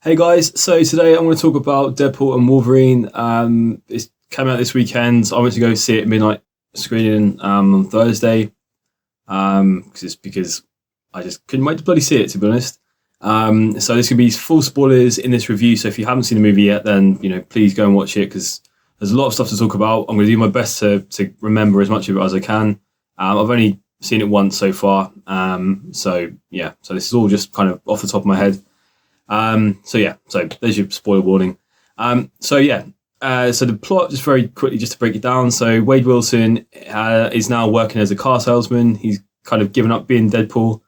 Hey guys, so today I'm going to talk about Deadpool and Wolverine. It came out this weekend. I went to go see it at midnight screening on Thursday because I just couldn't wait to bloody see it, to be honest. So there's going to be full spoilers in this review. So if you haven't seen the movie yet, then please go and watch it because there's a lot of stuff to talk about. I'm going to do my best to remember as much of it as I can. I've only seen it once so far, so this is all just kind of off the top of my head. So there's your spoiler warning. So the plot, just very quickly, just to break it down. So Wade Wilson is now working as a car salesman. He's kind of given up being Deadpool,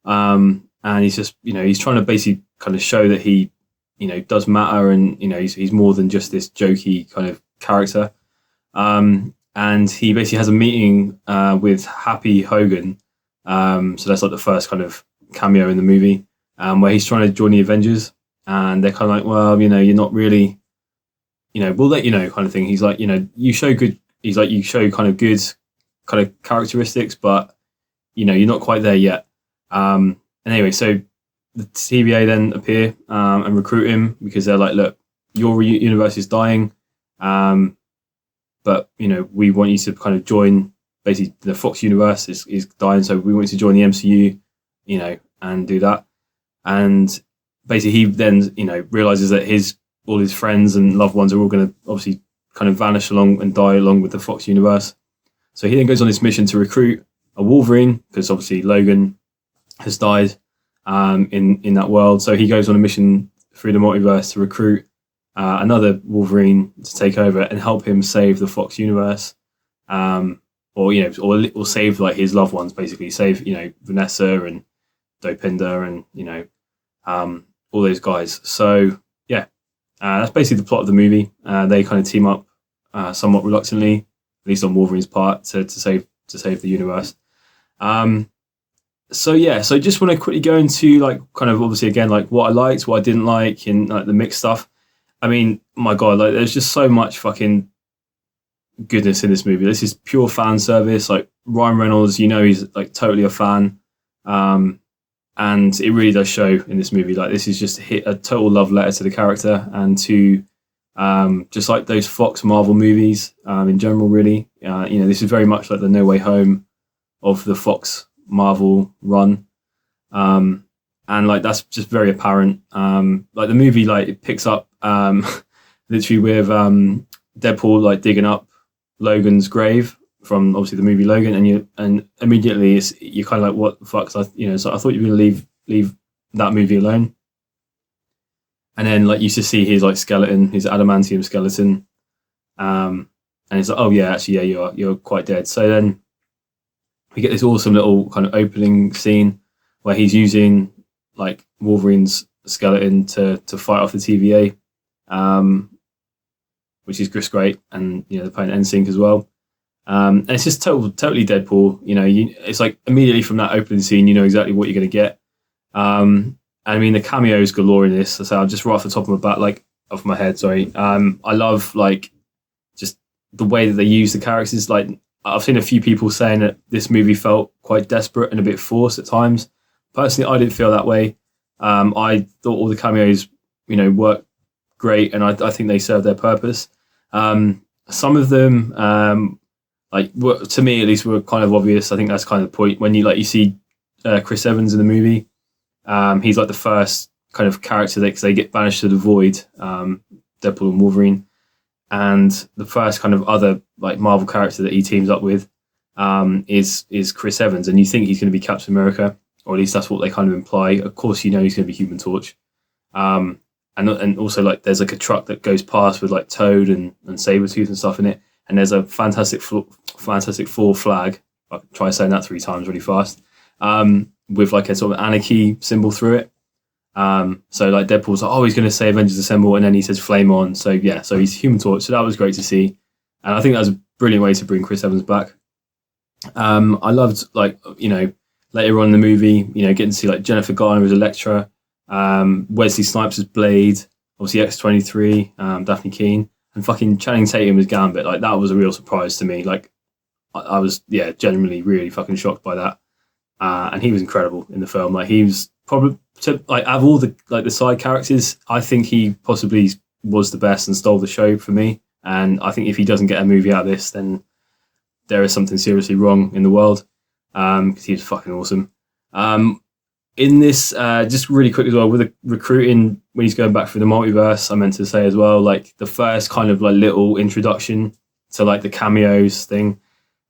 and he's just he's trying to basically kind of show that he does matter, and he's more than just this jokey kind of character. And he basically has a meeting with Happy Hogan. So that's like the first kind of cameo in the movie. Where he's trying to join the Avengers, and they're kind of like, well, you're not really, we'll let you know, kind of thing. He's like, you show good. He's like, you show kind of good, kind of characteristics, but you're not quite there yet. And anyway, so the TVA then appear and recruit him because they're like, look, your universe is dying, but we want you to kind of join. Basically, the Fox universe is dying, so we want you to join the MCU, and do that. And basically he then, realizes that all his friends and loved ones are all going to obviously kind of vanish along and die along with the Fox universe. So he then goes on this mission to recruit a Wolverine because obviously Logan has died in that world. So he goes on a mission through the multiverse to recruit another Wolverine to take over and help him save the Fox universe, or save like his loved ones, basically save Vanessa and Dopinder and all those guys. So that's basically the plot of the movie. They kind of team up somewhat reluctantly, at least on Wolverine's part, to save the universe. So just want to quickly go into like kind of obviously again like what I liked, what I didn't like, and like the mixed stuff. I mean, my God, like there's just so much fucking goodness in this movie. This is pure fan service. Like Ryan Reynolds, he's like totally a fan. And it really does show in this movie. Like this is just a total love letter to the character and to just like those Fox Marvel movies in general. Really, this is very much like the No Way Home of the Fox Marvel run, and like that's just very apparent. Like the movie, like it picks up literally with Deadpool like digging up Logan's grave from obviously the movie Logan, and immediately you're kind of like, what the fuck? So I thought you were gonna leave that movie alone. And then like you just see his like skeleton, his adamantium skeleton, and it's like, oh yeah, actually yeah, you're quite dead. So then we get this awesome little kind of opening scene where he's using like Wolverine's skeleton to fight off the TVA, which is just great, and they're playing NSYNC as well. And it's just totally Deadpool. It's like immediately from that opening scene, you know exactly what you're going to get. I mean, the cameos galore in this. So I'll just right off the top of my head. Sorry. I love like just the way that they use the characters. Like I've seen a few people saying that this movie felt quite desperate and a bit forced at times. Personally, I didn't feel that way. I thought all the cameos, worked great, and I think they served their purpose. Some of them, to me at least, were kind of obvious. I think that's kind of the point when you see Chris Evans in the movie. He's like the first kind of character because they get banished to the void, Deadpool and Wolverine, and the first kind of other like Marvel character that he teams up with is Chris Evans, and you think he's going to be Captain America, or at least that's what they kind of imply. Of course, he's going to be Human Torch, and also like there's like a truck that goes past with like Toad and Sabretooth and stuff in it. And there's a Fantastic Four flag. I can try saying that 3 times really fast. With like a sort of anarchy symbol through it. So like Deadpool's like, oh, he's going to say Avengers Assemble, and then he says Flame On. So yeah, so he's Human Torch. So that was great to see, and I think that was a brilliant way to bring Chris Evans back. I loved later on in the movie, getting to see like Jennifer Garner as Elektra, Wesley Snipes as Blade, obviously X-23, Daphne Keane. And fucking Channing Tatum as Gambit, like that was a real surprise to me. Like I was, genuinely really fucking shocked by that. and he was incredible in the film. Like he was probably like out of all the side characters, I think he possibly was the best and stole the show for me. And I think if he doesn't get a movie out of this, then there is something seriously wrong in the world, because he was fucking awesome. In this, just really quick as well, with the recruiting, when he's going back through the multiverse, I meant to say as well, like the first kind of like little introduction to like the cameos thing.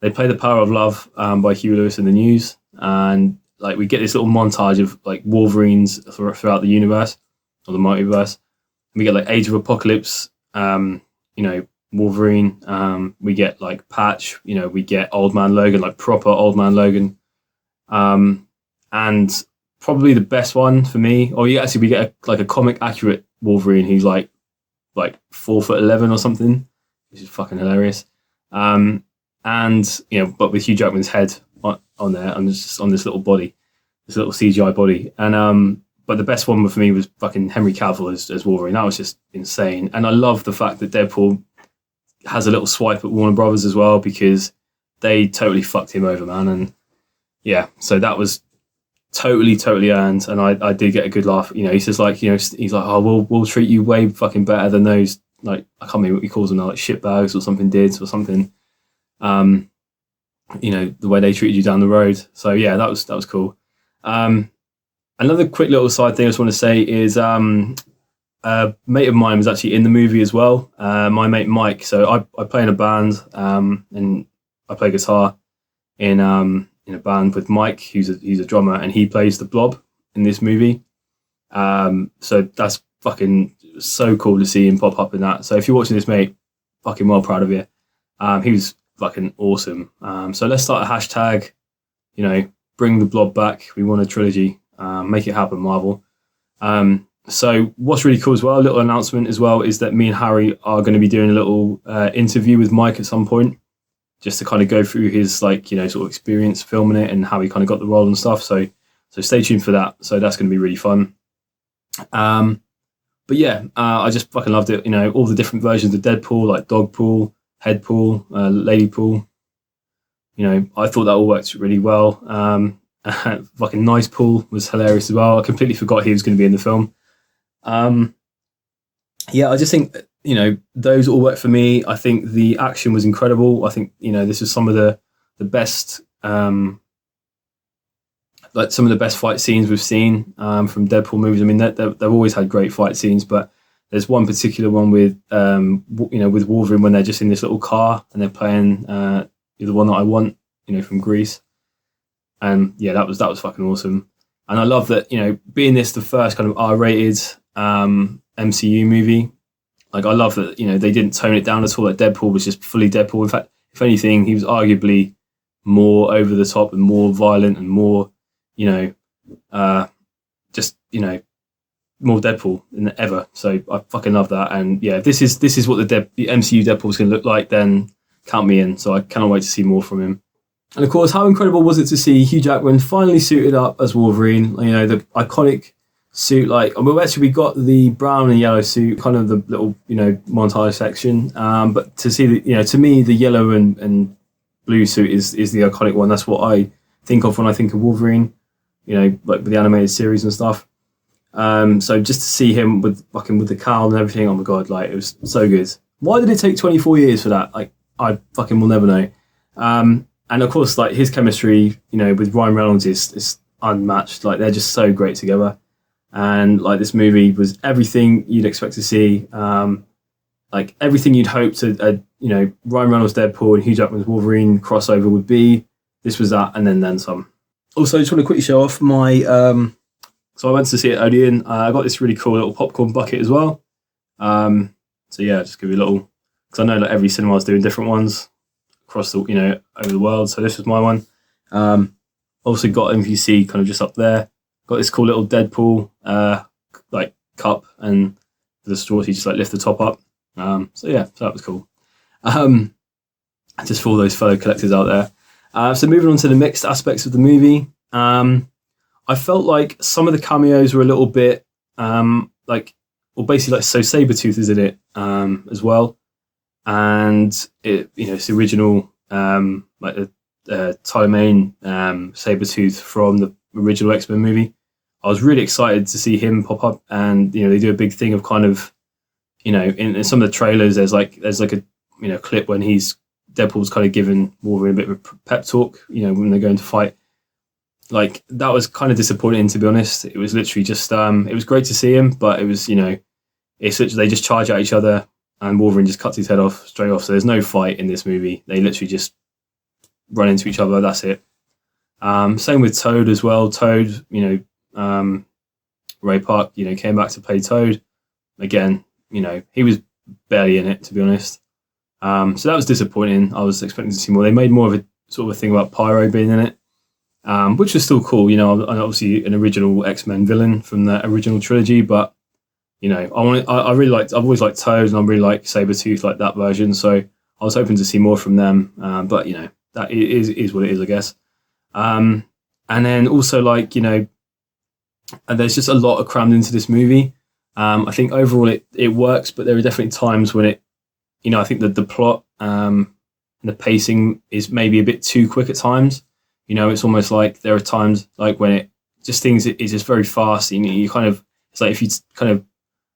They play The Power of Love by Huey Lewis in the News, and like we get this little montage of like Wolverines throughout the universe or the multiverse. We get like Age of Apocalypse, Wolverine. We get like Patch, we get Old Man Logan, like proper Old Man Logan. And probably the best one for me, we get a comic accurate Wolverine who's like 4'11" or something, which is fucking hilarious. But with Hugh Jackman's head on there, and just on this little body, this little CGI body. And but the best one for me was fucking Henry Cavill as Wolverine. That was just insane. And I love the fact that Deadpool has a little swipe at Warner Brothers as well, because they totally fucked him over, man. And yeah, so that was totally earned. And I did get a good laugh. He says like, he's like, oh, we'll treat you way fucking better than those, like, I can't remember what he calls them now, like shitbags or something or something. The way they treated you down the road. So yeah, that was cool. Another quick little side thing I just want to say is a mate of mine was actually in the movie as well. My mate Mike. So I play in a band, and I play guitar in a band with Mike, he's a drummer, and he plays the Blob in this movie. So that's fucking so cool to see him pop up in that. So if you're watching this, mate, fucking well proud of you. He was fucking awesome. So let's start a hashtag, bring the Blob back. We want a trilogy. Make it happen, Marvel. So what's really cool as well, a little announcement as well, is that me and Harry are going to be doing a little interview with Mike at some point, just to kind of go through his sort of experience filming it and how he kind of got the role and stuff. So stay tuned for that. So that's going to be really fun. But yeah, I just fucking loved it. All the different versions of Deadpool, like Dogpool, Headpool, Ladypool. I thought that all worked really well. Fucking Nice Pool was hilarious as well. I completely forgot he was going to be in the film. I just think those all work for me. I think the action was incredible. I think this is some of the best some of the best fight scenes we've seen from Deadpool movies. I mean, they've always had great fight scenes, but there's one particular one with with Wolverine when they're just in this little car and they're playing The One That I Want, from Grease. And yeah, that was fucking awesome. And I love that, being this the first kind of R-rated MCU movie, like I love that, they didn't tone it down at all. Like Deadpool was just fully Deadpool. In fact, if anything, he was arguably more over the top and more violent and more, more Deadpool than ever. So I fucking love that. And yeah, if this is what the MCU Deadpool is going to look like, then count me in. So I cannot wait to see more from him. And of course, how incredible was it to see Hugh Jackman finally suited up as Wolverine? The iconic suit. We got the brown and yellow suit, kind of the little montage section. But to see to me, the yellow and blue suit is the iconic one. That's what I think of when I think of Wolverine. Like with the animated series and stuff. So just to see him with the cowl and everything, oh my god, it was so good. Why did it take 24 years for that? I fucking will never know. And of course, his chemistry, with Ryan Reynolds is unmatched. They're just so great together. And this movie was everything you'd expect to see. Everything you'd hope to, Ryan Reynolds Deadpool and Hugh Jackman's Wolverine crossover would be. This was that, and then some. Also, I just want to quickly show off my. So I went to see it Odeon. I got this really cool little popcorn bucket as well. So yeah, just give you a little, because I know that every cinema is doing different ones across the over the world. So this was my one. Also got MVC kind of just up there. Got this cool little Deadpool cup, and for the straws you just lift the top up. So that was cool. Just for all those fellow collectors out there. So moving on to the mixed aspects of the movie. I felt like some of the cameos were a little bit so Sabretooth is in it as well. And it, it's the original Tyler Sabretooth from the original X-Men movie. I was really excited to see him pop up, and they do a big thing of kind of, in some of the trailers, there's like a clip when Deadpool's kind of giving Wolverine a bit of a pep talk, when they're going to fight. Like, that was kind of disappointing, to be honest. It was literally just it was great to see him, but it was it's literally they just charge at each other and Wolverine just cuts his head off straight off. So there's no fight in this movie. They literally just run into each other. That's it. Same with Toad as well. Toad, Ray Park, came back to play Toad. Again, he was barely in it, to be honest. So that was disappointing. I was expecting to see more. They made more of a sort of a thing about Pyro being in it, which was still cool. Obviously an original X-Men villain from the original trilogy, but I've always liked Toad, and I really like Sabretooth, like that version. So I was hoping to see more from them. But that is what it is, I guess. And then also, there's just a lot crammed into this movie. I think overall it works, but there are definitely times when it, I think that the plot and the pacing is maybe a bit too quick at times. It's almost like there are times like when it just is just very fast. You kind of, it's like if you kind of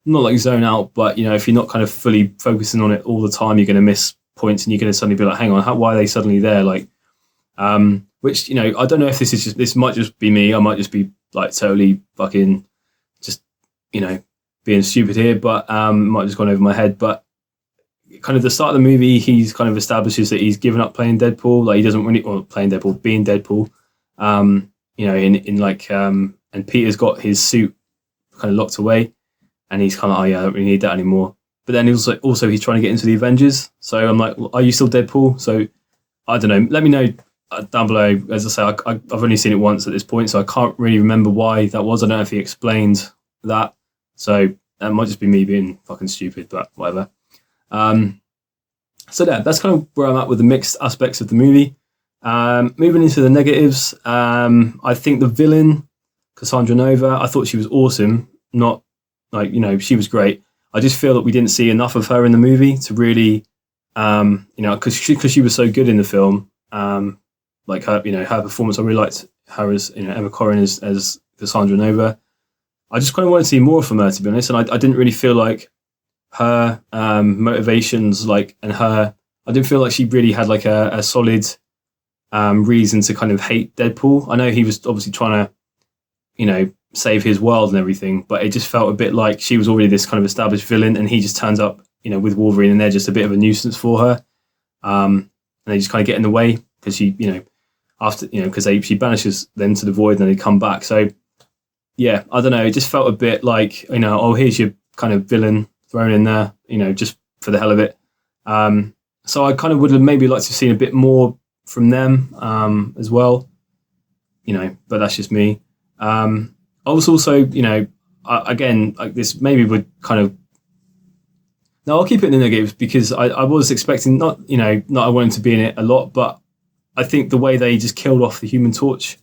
not like zone out, but if you're not kind of fully focusing on it all the time, you're going to miss points, and you're going to suddenly be like, hang on, why are they suddenly there? Like, which I don't know if this might just be me. I might just be like totally fucking just being stupid here, but might just gone over my head. But kind of the start of the movie, he's kind of establishes that he's given up playing Deadpool. Like, he doesn't really, or playing Deadpool, being Deadpool. And Peter's got his suit kind of locked away, and he's kind of, I don't really need that anymore. But then also he's trying to get into the Avengers. So I'm like, well, are you still Deadpool? So I don't know. Let me know down below. As I say, I've only seen it once at this point, so I can't really remember why that was. I don't know if he explained that. So that might just be me being fucking stupid, but whatever. So yeah, that's kind of where I'm at with the mixed aspects of the movie. Moving into the negatives, I think the villain, Cassandra Nova, I thought she was awesome. Not like, she was great. I just feel that we didn't see enough of her in the movie to really, because she was so good in the film. Like her, her performance, I really liked her as, Emma Corrin as Cassandra Nova. I just kind of wanted to see more from her, to be honest, and I didn't really feel like her motivations, and I didn't feel like she really had like a solid reason to kind of hate Deadpool. I know he was obviously trying to, save his world and everything, but it just felt a bit like she was already this kind of established villain, and he just turns up, with Wolverine, and they're just a bit of a nuisance for her. And they just kind of get in the way because she, after, because she banishes them to the void, and then they come back. So yeah, I don't know. It just felt a bit like, oh, here's your kind of villain thrown in there, just for the hell of it. So I kind of would have maybe liked to have seen a bit more from them as well, but that's just me. I was also, again, like this maybe would kind of, no, I'll keep it in the negatives, because I was expecting not I wanted to be in it a lot, but I think the way they just killed off the Human Torch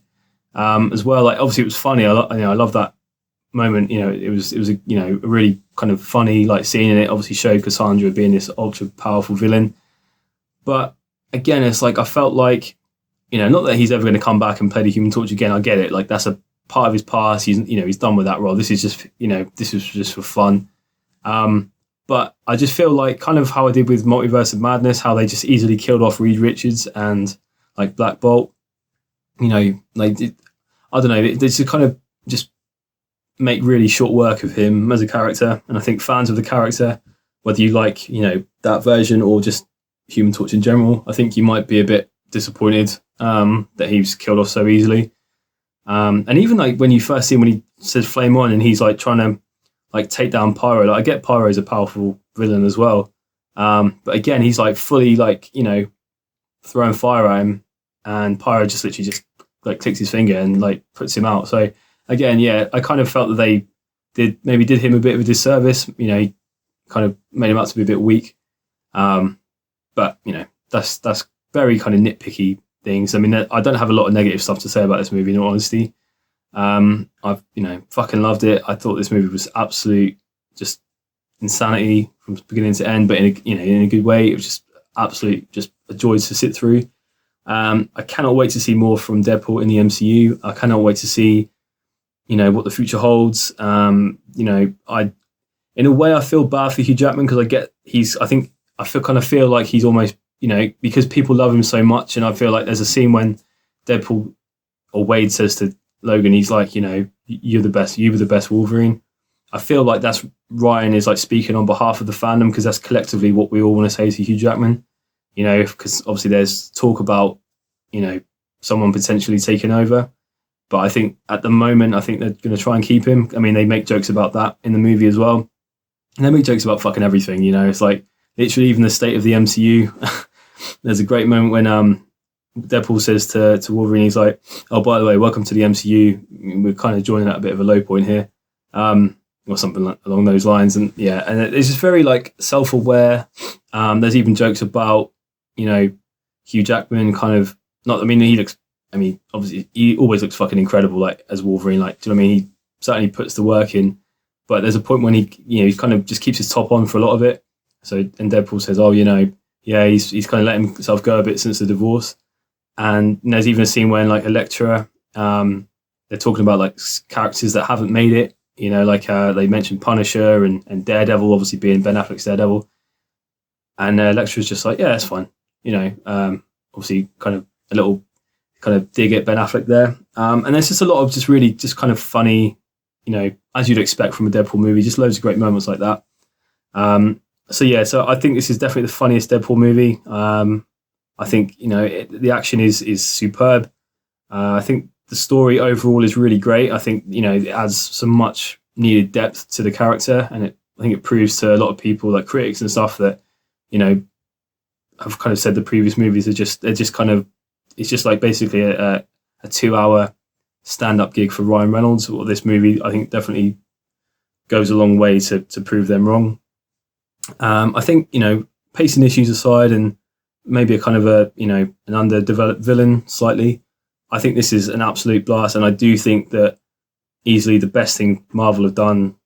as well, like obviously it was funny. I love that moment. It was a a really kind of funny like scene, and it obviously showed Cassandra being this ultra powerful villain. But again, it's like I felt like not that he's ever going to come back and play the Human Torch again. I get it, like that's a part of his past. He's done with that role. This is just this was just for fun. But I just feel like kind of how I did with Multiverse of Madness, how they just easily killed off Reed Richards and like Black Bolt. I don't know. They just kind of just make really short work of him as a character. And I think fans of the character, whether you like, that version or just Human Torch in general, I think you might be a bit disappointed that he was killed off so easily. And even like when you first see him, when he says flame on and he's like trying to like take down Pyro, like I get Pyro is a powerful villain as well. But again, he's like fully like, throwing fire at him, and Pyro just literally just like clicks his finger and like puts him out. So again, yeah, I kind of felt that they did him a bit of a disservice. He kind of made him out to be a bit weak. But that's very kind of nitpicky things. I mean, I don't have a lot of negative stuff to say about this movie, in all honesty. I've fucking loved it. I thought this movie was absolute just insanity from beginning to end, but in a good way. It was just absolute just a joy to sit through. I cannot wait to see more from Deadpool in the MCU. I cannot wait to see, what the future holds. In a way, I feel bad for Hugh Jackman because I feel like he's almost, because people love him so much, and I feel like there's a scene when Deadpool or Wade says to Logan, he's like, you're the best, you were the best Wolverine. I feel like that's Ryan is like speaking on behalf of the fandom because that's collectively what we all want to say to Hugh Jackman, because obviously there's talk about, someone potentially taking over. But I think at the moment, I think they're going to try and keep him. I mean, they make jokes about that in the movie as well. And they make jokes about fucking everything, It's like literally even the state of the MCU. There's a great moment when Deadpool says to Wolverine, he's like, "Oh, by the way, welcome to the MCU. We're kind of joining at a bit of a low point here," or something along those lines. And yeah, and it's just very like self-aware. There's even jokes about Hugh Jackman kind of not. I mean, obviously he always looks fucking incredible, like as Wolverine. Like, do you know what I mean? He certainly puts the work in. But there's a point when he kind of just keeps his top on for a lot of it. So, and Deadpool says, "Oh, he's kind of let himself go a bit since the divorce." And there's even a scene when like Elektra, they're talking about like characters that haven't made it. They mentioned Punisher and Daredevil, obviously being Ben Affleck's Daredevil. And Elektra's just like, "Yeah, that's fine." Obviously kind of a little kind of dig at Ben Affleck there. And there's just a lot of just really just kind of funny, as you'd expect from a Deadpool movie, just loads of great moments like that. So I think this is definitely the funniest Deadpool movie. I think, the action is superb. I think the story overall is really great. I think, it adds some much needed depth to the character. And I think it proves to a lot of people, like critics and stuff, that, I've kind of said the previous movies it's just like basically a 2-hour stand-up gig for Ryan Reynolds. Or this movie, I think, definitely goes a long way to prove them wrong. I think, pacing issues aside and maybe a kind of an underdeveloped villain slightly, I think this is an absolute blast. And I do think that easily the best thing Marvel have done,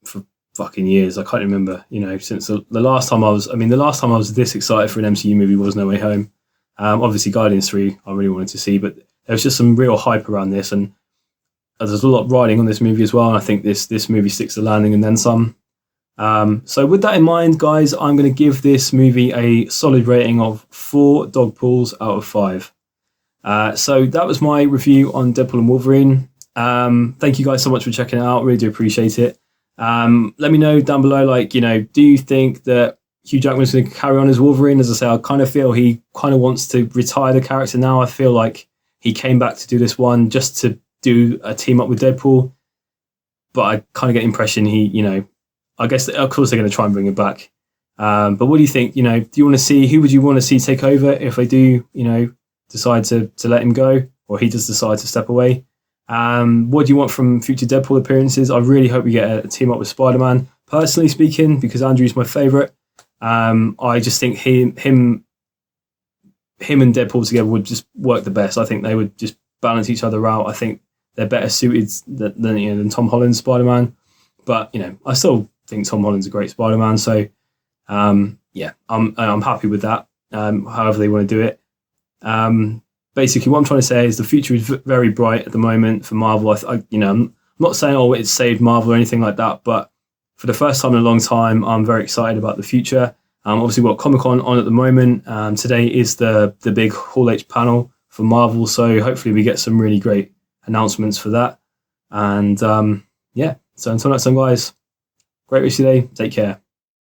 for fucking years. I can't remember, since the last time I was this excited for an MCU movie was No Way Home. Obviously Guardians 3 I really wanted to see, but there was just some real hype around this, and there's a lot riding on this movie as well, and I think this movie sticks the landing and then some. So with that in mind, guys, I'm going to give this movie a solid rating of 4 dog pools out of 5. So that was my review on Deadpool and Wolverine. Thank you guys so much for checking it out. Really do appreciate it. Let me know down below, do you think that Hugh Jackman's going to carry on as Wolverine? As I say, I kind of feel he kind of wants to retire the character now. I feel like he came back to do this one just to do a team up with Deadpool. But I kind of get the impression I guess, of course, they're going to try and bring him back. But what do you think? Do you want to see, who would you want to see take over if they do, decide to let him go, or he does decide to step away? What do you want from future Deadpool appearances? I really hope we get a team up with Spider-Man, personally speaking, because Andrew's my favourite. I just think him and Deadpool together would just work the best. I think they would just balance each other out. I think they're better suited than Tom Holland's Spider-Man. But I still think Tom Holland's a great Spider-Man. So I'm happy with that. However they want to do it. Basically, what I'm trying to say is the future is very bright at the moment for Marvel. I'm not saying it's saved Marvel or anything like that, but for the first time in a long time, I'm very excited about the future. Obviously, we've got Comic-Con on at the moment. Today is the big Hall H panel for Marvel, so hopefully we get some really great announcements for that. And so until next time, guys, great rest of your day. Take care.